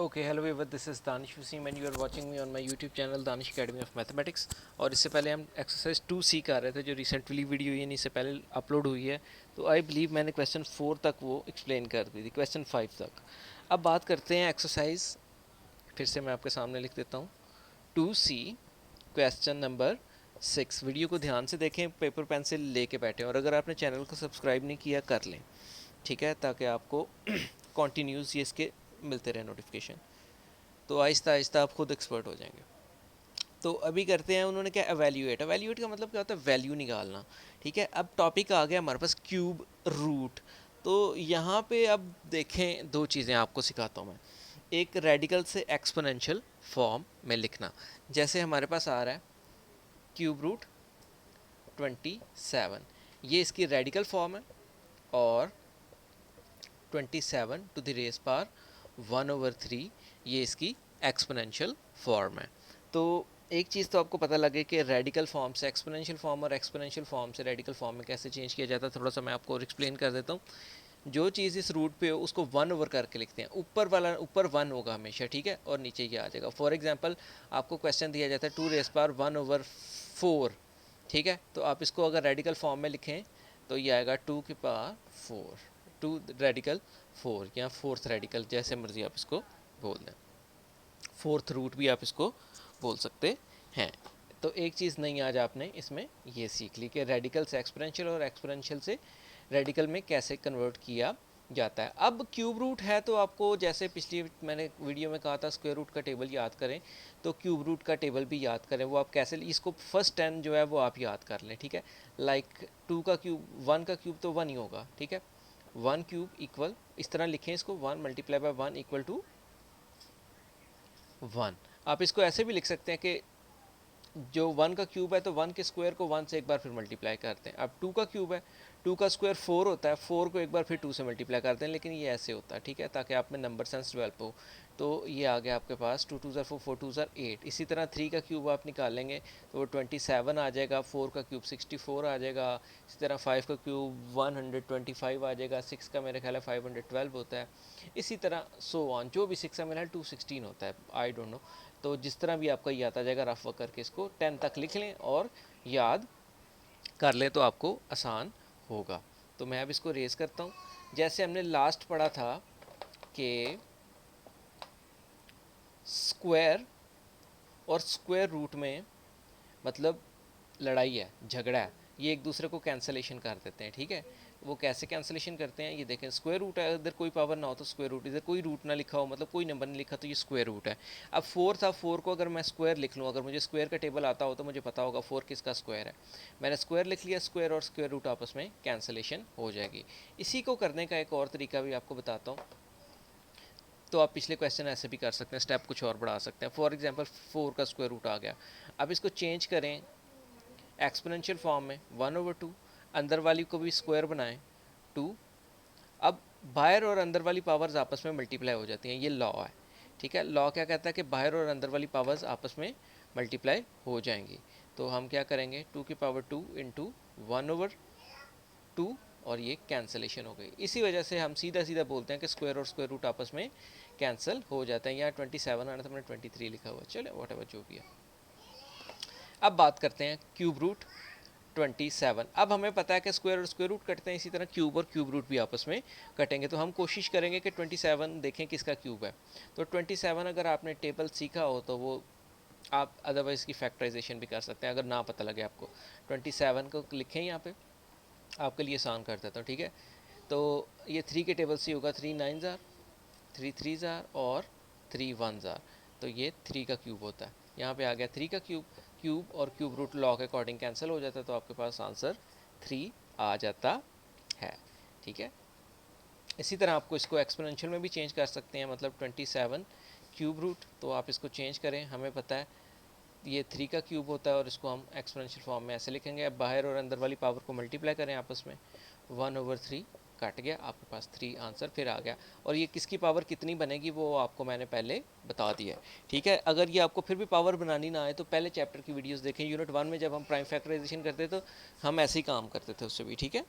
Okay hello everyone, this is Danish Waseem and you are watching me on my YouTube channel Danish academy of mathematics. और इससे पहले हम exercise 2C कर रहे थे जो रिसेंटली वीडियो यानी इससे पहले अपलोड हुई है। तो आई बिलीव मैंने क्वेश्चन 4 तक वो एक्सप्लेन कर दी थी, क्वेश्चन 5 तक। अब बात करते हैं एक्सरसाइज, फिर से मैं आपके सामने लिख देता हूँ 2C क्वेश्चन नंबर 6। वीडियो को ध्यान से देखें, पेपर पेंसिल लेके बैठें, और अगर आपने चैनल को सब्सक्राइब नहीं किया कर लें, ठीक है, ताकि आपको कॉन्टीन्यूस ये इसके मिलते रहे नोटिफिकेशन। तो आहिस्ता आहिस्ता आप खुद एक्सपर्ट हो जाएंगे। तो अभी करते हैं, उन्होंने क्या एवेल्यूएट, एवेल्यूएट का मतलब क्या होता है, वैल्यू निकालना। ठीक है, अब टॉपिक आ गया हमारे पास क्यूब रूट। तो यहाँ पे अब देखें, दो चीज़ें आपको सिखाता हूँ मैं। एक रेडिकल से एक्सपोनेंशियल फॉर्म में लिखना, जैसे हमारे पास आ रहा है क्यूब रूट 27, ये इसकी रेडिकल फॉर्म है, और 27 टू द रेस पावर 1/3 ये इसकी एक्सपोनेंशियल फॉर्म है। तो एक चीज़ तो आपको पता लगे कि रेडिकल फॉर्म से एक्सपोनेंशियल फॉर्म और एक्सपोनेंशियल फॉर्म से रेडिकल फॉर्म में कैसे चेंज किया जाता है, थोड़ा सा मैं आपको और एक्सप्लेन कर देता हूँ। जो चीज़ इस रूट पे हो उसको 1 करके लिखते हैं, ऊपर वाला ऊपर 1 होगा हमेशा, ठीक है, और नीचे ये आ जाएगा। फॉर एग्जांपल आपको क्वेश्चन दिया जाता है 2 रेस पावर 1/4, ठीक है, तो आप इसको अगर रेडिकल फॉर्म में लिखें तो ये आएगा 2 की पावर 4, 2 रेडिकल 4 या फोर्थ रेडिकल, जैसे मर्जी आप इसको बोल दें, फोर्थ रूट भी आप इसको बोल सकते हैं। तो एक चीज़ नहीं आज आपने इसमें ये सीख ली कि रेडिकल से एक्सपोनेंशियल और एक्सपोनेंशियल से रेडिकल में कैसे कन्वर्ट किया जाता है। अब क्यूब रूट है तो आपको, जैसे पिछली मैंने वीडियो में कहा था, स्क्वायर रूट का टेबल याद करें, तो क्यूब रूट का टेबल भी याद करें। वो आप कैसे, इसको फर्स्ट 10 जो है वो आप याद कर लें, ठीक है। लाइक 2 का क्यूब, 1 का क्यूब तो 1 ही होगा, ठीक है। 1 क्यूब इक्वल, इस तरह लिखें इसको, 1 मल्टीप्लाई बाय 1 इक्वल टू 1। आप इसको ऐसे भी लिख सकते हैं कि जो 1 का क्यूब है तो 1 के स्क्वायर को 1 से एक बार फिर मल्टीप्लाई करते हैं। अब 2 का क्यूब है, 2 का स्क्वायर 4 होता है, 4 को एक बार फिर 2 से मल्टीप्लाई करते हैं, लेकिन ये ऐसे होता है, ठीक है, ताकि आप में नंबर सेंस डेवलप हो। तो ये आ गया आपके पास 2 2 4 4 2 8। इसी तरह 3 का क्यूब आप निकालेंगे तो वो 27 आ जाएगा, 4 का क्यूब 64 आ जाएगा, इसी तरह 5 का क्यूब 125 आ जाएगा, 6 का मेरे ख्याल है 512 होता है, इसी तरह सो ऑन, जो भी 6 का मेरा 216 होता है, आई डोंट नो। तो जिस तरह भी आपका याद आ जाएगा, रफ वर्क करके इसको 10 तक लिख लें और याद कर लें तो आपको आसान होगा। तो मैं अब इसको रेज करता हूँ। जैसे हमने लास्ट पढ़ा था कि स्क्वायर और स्क्वायर रूट में मतलब लड़ाई है, झगड़ा है, ये एक दूसरे को कैंसलेशन कर देते हैं, ठीक है। वो कैसे कैंसलेशन करते हैं ये देखें, स्क्वायर रूट है, इधर कोई पावर ना हो तो स्क्वायर रूट, इधर कोई रूट ना लिखा हो मतलब कोई नंबर नहीं लिखा तो ये स्क्वायर रूट है। अब 4 था, 4 को अगर मैं स्क्वायर लिख लूँ, अगर मुझे स्क्वायर का टेबल आता हो तो मुझे पता होगा 4 किसका स्क्वायर है। मैंने स्क्वायर लिख लिया, स्क्वायर और स्क्वायर रूट आपस में कैंसलेशन हो जाएगी। इसी को करने का एक और तरीका भी आपको बताता हूँ। तो आप पिछले क्वेश्चन ऐसे भी कर सकते हैं, स्टेप कुछ और बढ़ा सकते हैं। फॉर एग्जाम्पल 4 का स्क्वायर रूट आ गया, अब इसको चेंज करें एक्सपोनेंशियल फॉर्म में 1/2, अंदर वाली को भी स्क्वायर बनाएं 2। अब बाहर और अंदर वाली पावर्स आपस में मल्टीप्लाई हो जाती हैं, ये लॉ है, ठीक है। लॉ क्या कहता है कि बाहर और अंदर वाली पावर्स आपस में मल्टीप्लाई हो जाएंगी। तो हम क्या करेंगे, 2 की पावर 2 इंटू 1/2, और ये कैंसलेशन हो गई। इसी वजह से हम सीधा सीधा बोलते हैं कि स्क्वायर और स्क्वायर रूट आपस में कैंसिल हो जाते हैं। यहाँ 27 आना था, मैंने 23 लिखा हुआ, चले वॉट एवर जो भी है। अब बात करते हैं क्यूब रूट 27। अब हमें पता है कि स्क्वायर और स्क्वायर रूट कटते हैं, इसी तरह क्यूब और क्यूब रूट भी आपस में कटेंगे। तो हम कोशिश करेंगे कि 27 देखें किसका क्यूब है। तो 27 अगर आपने टेबल सीखा हो तो वो आप अदरवाइज़ की फैक्टराइजेशन भी कर सकते हैं, अगर ना पता लगे आपको। 27 को लिखें यहाँ पे, आपके लिए आसान कर देता हूँ, ठीक है। तो ये 3 के टेबल से होगा, 3 9 ज़ार, 3 3 ज़ार और 3 1 ज़ार, तो ये 3 का क्यूब होता है। यहाँ पे आ गया 3 का क्यूब, क्यूब और क्यूब रूट लॉ के अकॉर्डिंग कैंसिल हो जाता है, तो आपके पास आंसर 3 आ जाता है, ठीक है। इसी तरह आपको इसको एक्सपोनेंशियल में भी चेंज कर सकते हैं, मतलब 27 क्यूब रूट, तो आप इसको चेंज करें, हमें पता है ये 3 का क्यूब होता है और इसको हम एक्सपोनेंशियल फॉर्म में ऐसे लिखेंगे। अब बाहर और अंदर वाली पावर को मल्टीप्लाई करें आपस में, 1/3 कट गया, आपके पास 3 आंसर फिर आ गया। और ये किसकी पावर कितनी बनेगी वो आपको मैंने पहले बता दिया है, ठीक है। अगर ये आपको फिर भी पावर बनानी ना आए तो पहले चैप्टर की वीडियोस देखें। यूनिट 1 में जब हम प्राइम फैक्टराइजेशन करते तो हम ऐसे ही काम करते थे उससे भी, ठीक है।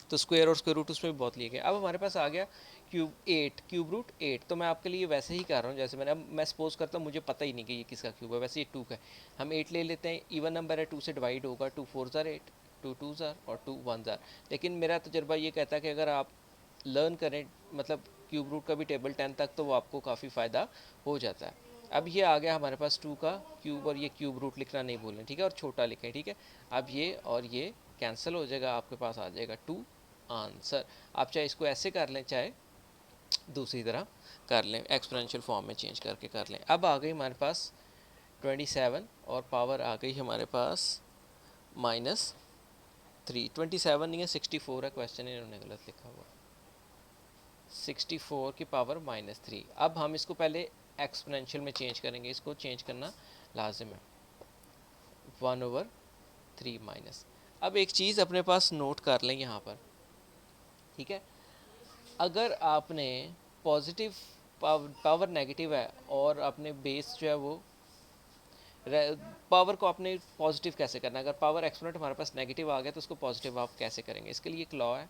तो स्क्वायर और स्क्वायर रूट उसमें भी बहुत लिए गए। अब हमारे पास आ गया क्यूब रूट 8। तो मैं आपके लिए वैसे ही कर रहा हूँ जैसे मैंने, अब मैं सपोज करता हूँ मुझे पता ही नहीं कि ये किसका क्यूब है, वैसे ये 2 का है, हम 8 ले लेते हैं, इवन नंबर है, 2 से डिवाइड होगा, 2 4 ज़ार 8, 2 2 ज़ार और 2 1 ज़ार। लेकिन मेरा तजर्बा ये कहता है कि अगर आप लर्न करें मतलब क्यूब रूट का भी टेबल 10 तक, तो वो आपको काफ़ी फ़ायदा हो जाता है। अब ये आ गया हमारे पास 2 का क्यूब, और ये क्यूब रूट लिखना नहीं भूलें, ठीक है, और छोटा लिखें, ठीक है। अब ये और ये कैंसिल हो जाएगा, आपके पास आ जाएगा 2 आंसर। आप चाहे इसको ऐसे कर लें, चाहे दूसरी तरह कर लें, एक्सपोनेंशियल फॉर्म में चेंज करके कर लें। अब आ गई हमारे पास 27 और पावर आ गई हमारे पास -3। 27 नहीं है, 64 है, क्वेश्चन इन्होंने गलत लिखा हुआ, 64 की पावर -3। अब हम इसको पहले एक्सपोनेंशियल में चेंज करेंगे, इसको चेंज करना लाजिम है, 1/3 माइनस। अब एक चीज़ अपने पास नोट कर लें यहाँ पर, ठीक है, अगर आपने पॉजिटिव पावर नेगेटिव है और आपने बेस जो है वो पावर को आपने पॉजिटिव कैसे करना है, अगर पावर एक्सपोनेंट हमारे पास नेगेटिव आ गया तो उसको पॉजिटिव आप कैसे करेंगे। इसके लिए एक लॉ है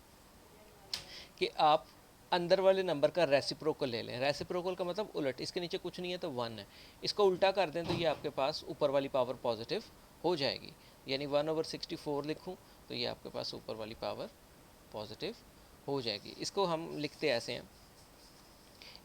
कि आप अंदर वाले नंबर का रेसिप्रोकल ले लें। रेसिप्रोकल का मतलब उलट, इसके नीचे कुछ नहीं है तो 1 है, इसको उल्टा कर दें तो ये आपके पास ऊपर वाली पावर पॉजिटिव हो जाएगी, यानी 1/64 लिखूँ तो ये आपके पास ऊपर वाली पावर पॉजिटिव हो जाएगी। इसको हम लिखते ऐसे हैं,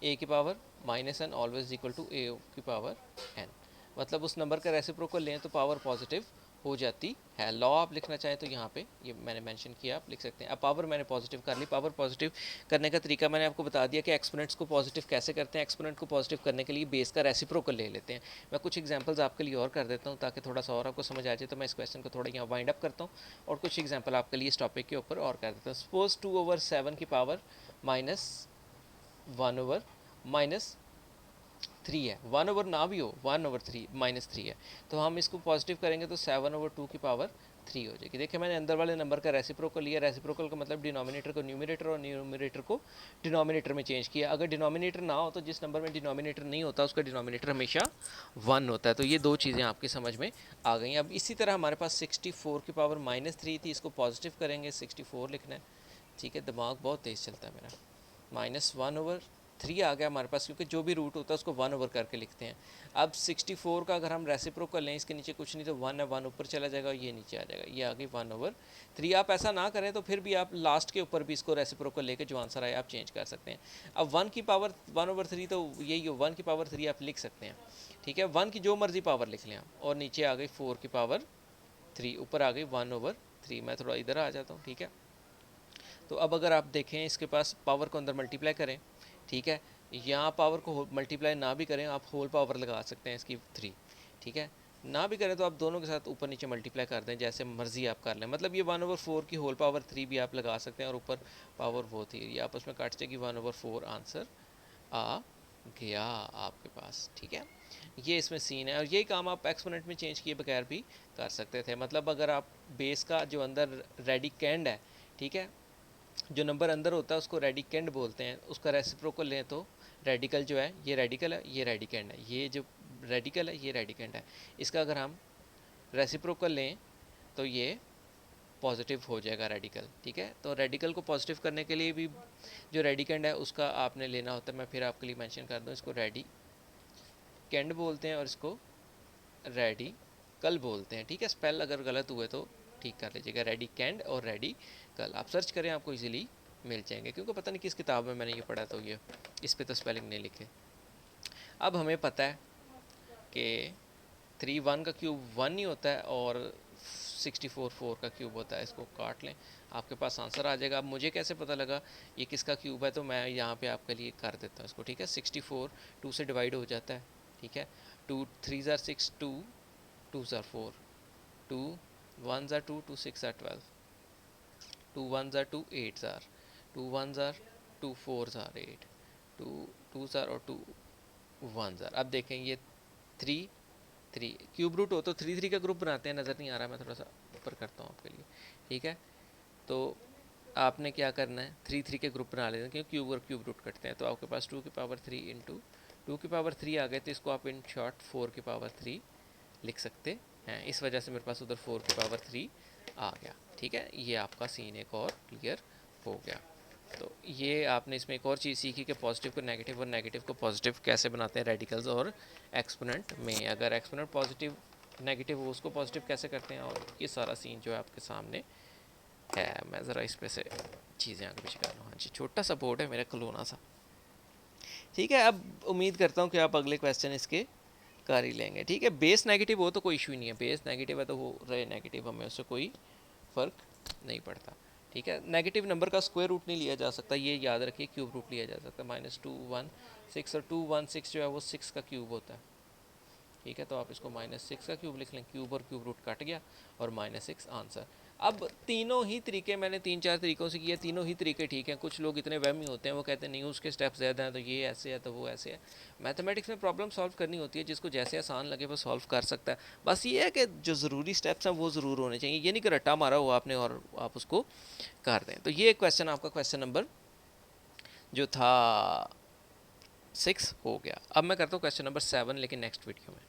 a की power -n always equal to a की पावर n, मतलब उस नंबर का रेसिप्रोकल लें तो पावर पॉजिटिव हो जाती है। लॉ आप लिखना चाहें तो यहाँ पे ये मैंने मेंशन किया, आप लिख सकते हैं। अब पावर मैंने पॉजिटिव कर ली, पावर पॉजिटिव करने का तरीका मैंने आपको बता दिया कि एक्सपोनेंट्स को पॉजिटिव कैसे करते हैं। एक्सपोनेंट को पॉजिटिव करने के लिए बेस का रेसिप्रोकल ले लेते हैं। मैं कुछ एग्जांपल्स आपके लिए और कर देता हूँ ताकि थोड़ा सा और आपको समझ आ जाए, तो मैं इस क्वेश्चन को थोड़ा यहाँ वाइंड अप करता हूँ और कुछ एग्जाम्पल आपके लिए इस टॉपिक के ऊपर और कर देता हूँ। सपोज 2/7 की पावर -3 है, 1/, ना भी हो, 1/3 -3 है, तो हम इसको पॉजिटिव करेंगे तो 7/2 की पावर 3 हो जाएगी। देखिए मैंने अंदर वाले नंबर का रेसिप्रोकल लिया, रेसिप्रोकल का मतलब डिनोमिनेटर को न्यूमरेटर और न्यूमरेटर को डिनोमिनेटर में चेंज किया। अगर डिनोमिनेटर ना हो तो जिस नंबर में डिनोमिनेटर नहीं होता उसका डिनोमिनेटर हमेशा 1 होता है। तो ये दो चीज़ें आपकी समझ में आ गई। अब इसी तरह हमारे पास 64 की पावर -3 थी, इसको पॉजिटिव करेंगे, 64 लिखना है, ठीक है, दिमाग बहुत तेज़ चलता है मेरा। -1/3 आ गया हमारे पास, क्योंकि जो भी रूट होता है उसको 1 ओवर करके लिखते हैं। अब 64 का अगर हम रेसिप्रोकल लें, इसके नीचे कुछ नहीं तो 1 है, 1 ऊपर चला जाएगा, ये नीचे आ जाएगा, ये आ गई 1/3। आप ऐसा ना करें तो फिर भी आप लास्ट के ऊपर भी इसको रेसिप्रोकल लेके जो आंसर आए आप चेंज कर सकते हैं। अब 1 की पावर 1/3 तो यही हो, 1 की पावर 3 आप लिख सकते हैं, ठीक है, 1 की जो मर्जी पावर लिख लें आप, और नीचे आ गई 4 की पावर 3, ऊपर आ गई 1/3। मैं थोड़ा इधर आ जाता हूँ, ठीक है। तो अब अगर आप देखें इसके पास पावर को अंदर मल्टीप्लाई करें, ठीक है, यहाँ पावर को मल्टीप्लाई ना भी करें, आप होल पावर लगा सकते हैं इसकी 3, ठीक है, ना भी करें तो आप दोनों के साथ ऊपर नीचे मल्टीप्लाई कर दें, जैसे मर्जी आप कर लें। मतलब ये 1/4 की होल पावर 3 भी आप लगा सकते हैं और ऊपर पावर वो थी, ये आपस में काट जाएगी, 1/4 आंसर आ गया आपके पास, ठीक है। ये इसमें सीन है, और यही काम आप एक्सपोनेंट में चेंज किए बगैर भी कर सकते थे। मतलब अगर आप बेस का जो अंदर रेडिकेंड है, ठीक है, जो नंबर अंदर होता है उसको रेडिकेंड बोलते हैं, उसका रेसिप्रोकल लें तो रेडिकल जो है, ये रेडिकल है, ये रेडिकेंड है, ये जो रेडिकल है ये रेडिकेंड है, इसका अगर हम रेसिप्रोकल लें तो ये पॉजिटिव हो जाएगा रेडिकल, ठीक है। तो रेडिकल को पॉजिटिव करने के लिए भी जो रेडिकेंड है उसका आपने लेना होता है। मैं फिर आपके लिए मेंशन कर दूं, इसको रेडिकेंड बोलते हैं और इसको रेडिकल बोलते हैं, ठीक है। स्पेल अगर गलत हुए तो ठीक कर लीजिएगा, रेडिकेंड और रेडिकल आप सर्च करें, आपको इजीली मिल जाएंगे, क्योंकि पता नहीं किस किताब में मैंने ये पढ़ा, तो ये इस पे तो स्पेलिंग नहीं लिखे। अब हमें पता है कि 3 1 का क्यूब 1 नहीं होता है और 64 4 का क्यूब होता है, इसको काट लें, आपके पास आंसर आ जाएगा। अब मुझे कैसे पता लगा ये किसका क्यूब है, तो मैं यहाँ पे आपके लिए कर देता हूँ इसको, ठीक है। 64 2 से डिवाइड हो जाता है, ठीक है, 2 3 ज़ार 6, 2 2 ज़ार 4, 2 1 ज़ार 2, 2 6 ज़ार 12, 2 1 ज़ार 2, 8 ज़ार, 2 1 ज़ार 2, 4 ज़ार 8, 2 2 ज़ार और 2 1 ज़ार। अब देखें ये 3 3 क्यूब रूट हो तो 3 3 का ग्रुप बनाते हैं, नज़र नहीं आ रहा, मैं थोड़ा सा ऊपर करता हूँ आपके लिए, ठीक है। तो आपने क्या करना है, 3 3 के ग्रुप बना लेते हैं, क्योंकि क्यूब और क्यूब रूट कटते हैं। तो आपके पास 2 की पावर 3 इंटू 2 की पावर 3 आ गए, तो इसको आप इन शॉर्ट 4 की पावर 3 लिख सकते हैं। इस वजह से मेरे पास उधर 4 की पावर 3 आ गया, ठीक है। ये आपका सीन एक और क्लियर हो गया। तो ये आपने इसमें एक और चीज़ सीखी कि पॉजिटिव को नेगेटिव और नेगेटिव को पॉजिटिव कैसे बनाते हैं रेडिकल्स और एक्सपोनेंट में। अगर एक्सपोनेंट पॉजिटिव नेगेटिव हो उसको पॉजिटिव कैसे करते हैं, और ये सारा सीन जो है आपके सामने है। मैं ज़रा इस पे से चीज़ें आगे पीछे कर लूँ। हाँ जी, छोटा सा बोर्ड है मेरा कलोना सा। ठीक है, अब उम्मीद करता हूँ कि आप अगले क्वेश्चन इसके कर ही लेंगे। ठीक है, बेस नेगेटिव हो तो कोई इशू नहीं है, बेस नेगेटिव है तो वो रहे नेगेटिव, हमें उससे कोई फ़र्क नहीं पड़ता। ठीक है, नेगेटिव नंबर का स्क्वायर रूट नहीं लिया जा सकता, ये याद रखिए, क्यूब रूट लिया जा सकता है। -2 1 6 और 2 1 6 जो है वो 6 का क्यूब होता है। ठीक है, तो आप इसको -6 का क्यूब लिख लें, क्यूब और क्यूब रूट कट गया और -6 आंसर। अब तीनों ही तरीके मैंने 3-4 तरीक़ों से किए, तीनों ही तरीके ठीक हैं। कुछ लोग इतने वहमी होते हैं, वो कहते हैं नहीं उसके स्टेप ज़्यादा हैं, तो ये ऐसे है तो वो ऐसे है। मैथमेटिक्स में प्रॉब्लम सॉल्व करनी होती है, जिसको जैसे आसान लगे वो सॉल्व कर सकता है। बस ये है कि जो ज़रूरी स्टेप्स हैं वो ज़रूर होने चाहिए, ये नहीं कि रट्टा मारा हुआ आपने और आप उसको कर दें। तो ये क्वेश्चन आपका क्वेश्चन नंबर जो था 6 हो गया। अब मैं करता हूँ क्वेश्चन नंबर 7, लेकिन नेक्स्ट वीडियो में।